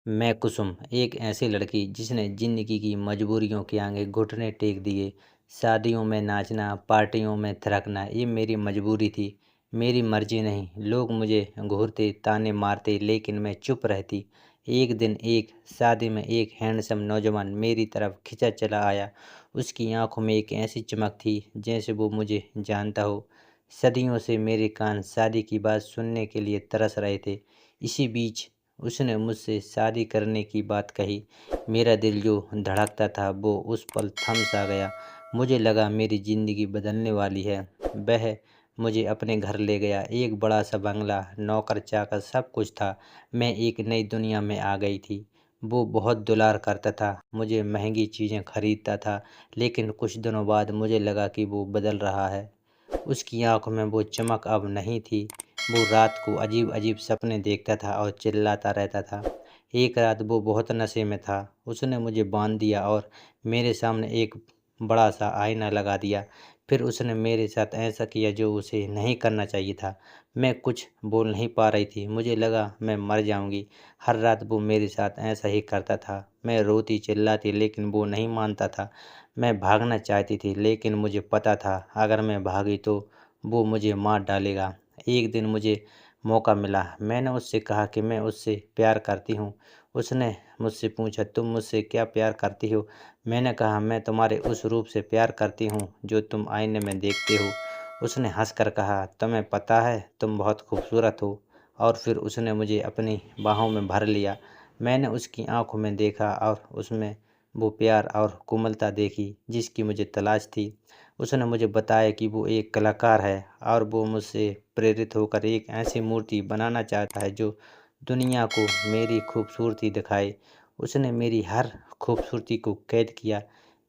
मैं कुसुम, एक ऐसी लड़की जिसने ज़िंदगी की मजबूरियों के आगे घुटने टेक दिए। शादियों में नाचना, पार्टियों में थिरकना ये मेरी मजबूरी थी, मेरी मर्ज़ी नहीं। लोग मुझे घूरते, ताने मारते लेकिन मैं चुप रहती। एक दिन एक शादी में एक हैंडसम नौजवान मेरी तरफ खिंचा चला आया। उसकी आँखों में एक ऐसी चमक थी जैसे वो मुझे जानता हो। सदियों से मेरे कान शादी की बात सुनने के लिए तरस रहे थे। इसी बीच उसने मुझसे शादी करने की बात कही। मेरा दिल जो धड़कता था वो उस पल थम सा गया। मुझे लगा मेरी ज़िंदगी बदलने वाली है। वह मुझे अपने घर ले गया। एक बड़ा सा बंगला, नौकर चाकर सब कुछ था। मैं एक नई दुनिया में आ गई थी। वो बहुत दुलार करता था, मुझे महंगी चीज़ें खरीदता था, लेकिन कुछ दिनों बाद मुझे लगा कि वो बदल रहा है। उसकी आँखों में वो चमक अब नहीं थी। वो रात को अजीब-अजीब सपने देखता था और चिल्लाता रहता था। एक रात वो बहुत नशे में था। उसने मुझे बाँध दिया और मेरे सामने एक बड़ा-सा आईना लगा दिया। फिर उसने मेरे साथ ऐसा किया जो उसे नहीं करना चाहिए था। मैं कुछ बोल नहीं पा रही थी। मुझे लगा मैं मर जाऊँगी। हर रात वो मेरे साथ ऐसा ही करता था। मैं रोती चिल्लाती लेकिन वो नहीं मानता था। मैं भागना चाहती थी लेकिन मुझे पता था अगर मैं भागी तो वो मुझे मार डालेगा। एक दिन मुझे मौका मिला। मैंने उससे कहा कि मैं उससे प्यार करती हूँ। उसने मुझसे पूछा, तुम मुझसे क्या प्यार करती हो? मैंने कहा, मैं तुम्हारे उस रूप से प्यार करती हूँ जो तुम आईने में देखते हो। उसने हंसकर कहा, तुम्हें पता है तुम बहुत खूबसूरत हो। और फिर उसने मुझे अपनी बाहों में भर लिया। मैंने उसकी आंखों में देखा और उसमें वो प्यार और कोमलता देखी जिसकी मुझे तलाश थी। उसने मुझे बताया कि वो एक कलाकार है और वो मुझसे प्रेरित होकर एक ऐसी मूर्ति बनाना चाहता है जो दुनिया को मेरी खूबसूरती दिखाए। उसने मेरी हर खूबसूरती को कैद किया,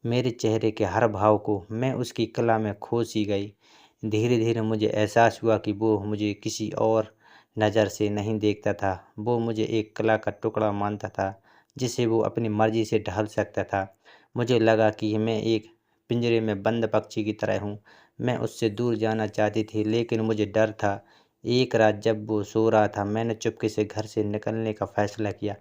मेरे चेहरे के हर भाव को। मैं उसकी कला में खो सी गई। धीरे-धीरे मुझे एहसास हुआ कि वो मुझे किसी और नज़र से नहीं देखता था। वो मुझे एक कला का टुकड़ा मानता था, जिसे वो अपनी मर्ज़ी से ढाल सकता था। मुझे लगा कि मैं एक पिंजरे में बंद पक्षी की तरह हूँ। मैं उससे दूर जाना चाहती थी लेकिन मुझे डर था। एक रात जब वो सो रहा था, मैंने चुपके से घर से निकलने का फ़ैसला किया।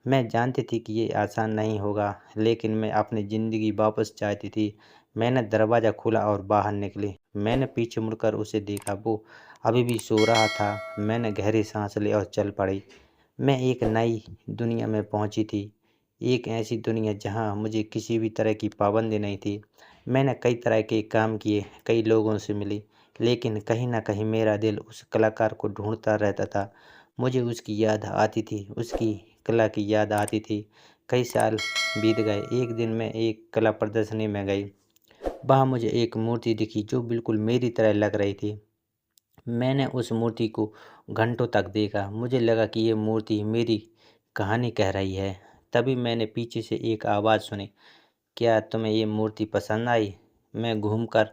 मैं जानती थी कि ये आसान नहीं होगा, लेकिन मैं अपनी ज़िंदगी वापस चाहती थी। मैंने दरवाज़ा खोला और बाहर निकली। मैंने पीछे मुड़कर उसे देखा, वो अभी भी सो रहा था। मैंने गहरी साँस ली और चल पड़ी। मैं एक नई दुनिया में पहुंची थी, एक ऐसी दुनिया जहां मुझे किसी भी तरह की पाबंदी नहीं थी। मैंने कई तरह के काम किए, कई लोगों से मिली, लेकिन कहीं न कहीं मेरा दिल उस कलाकार को ढूंढता रहता था। मुझे उसकी याद आती थी, उसकी कला की याद आती थी। कई साल बीत गए। एक दिन मैं एक कला प्रदर्शनी में गई। वहाँ मुझे एक मूर्ति दिखी जो बिल्कुल मेरी तरह लग रही थी। मैंने उस मूर्ति को घंटों तक देखा। मुझे लगा कि ये मूर्ति मेरी कहानी कह रही है। तभी मैंने पीछे से एक आवाज़ सुनी, क्या तुम्हें ये मूर्ति पसंद आई? मैं घूमकर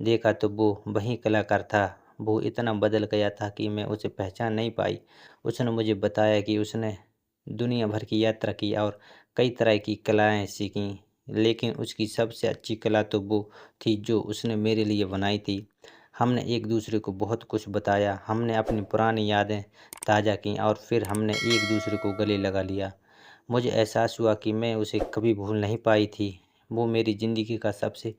देखा तो वो वही कलाकार था। वो इतना बदल गया था कि मैं उसे पहचान नहीं पाई। उसने मुझे बताया कि उसने दुनिया भर की यात्रा की और कई तरह की कलाएँ सीखीं, लेकिन उसकी सबसे अच्छी कला तो वो थी जो उसने मेरे लिए बनाई थी। हमने एक दूसरे को बहुत कुछ बताया। हमने अपनी पुरानी यादें ताज़ा की और फिर हमने एक दूसरे को गले लगा लिया। मुझे एहसास हुआ कि मैं उसे कभी भूल नहीं पाई थी। वो मेरी ज़िंदगी का सबसे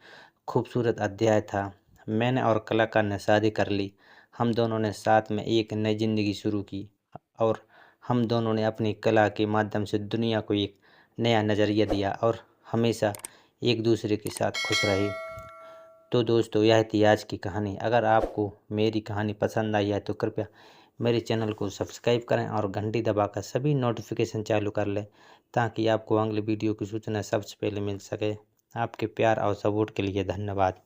खूबसूरत अध्याय था। मैंने और कलाकार ने शादी कर ली। हम दोनों ने साथ में एक नई ज़िंदगी शुरू की और हम दोनों ने अपनी कला के माध्यम से दुनिया को एक नया नज़रिया दिया और हमेशा एक दूसरे के साथ खुश रहे। तो दोस्तों, यह थी आज की कहानी। अगर आपको मेरी कहानी पसंद आई है तो कृपया मेरे चैनल को सब्सक्राइब करें और घंटी दबाकर सभी नोटिफिकेशन चालू कर लें, ताकि आपको अगले वीडियो की सूचना सबसे पहले मिल सके। आपके प्यार और सपोर्ट के लिए धन्यवाद।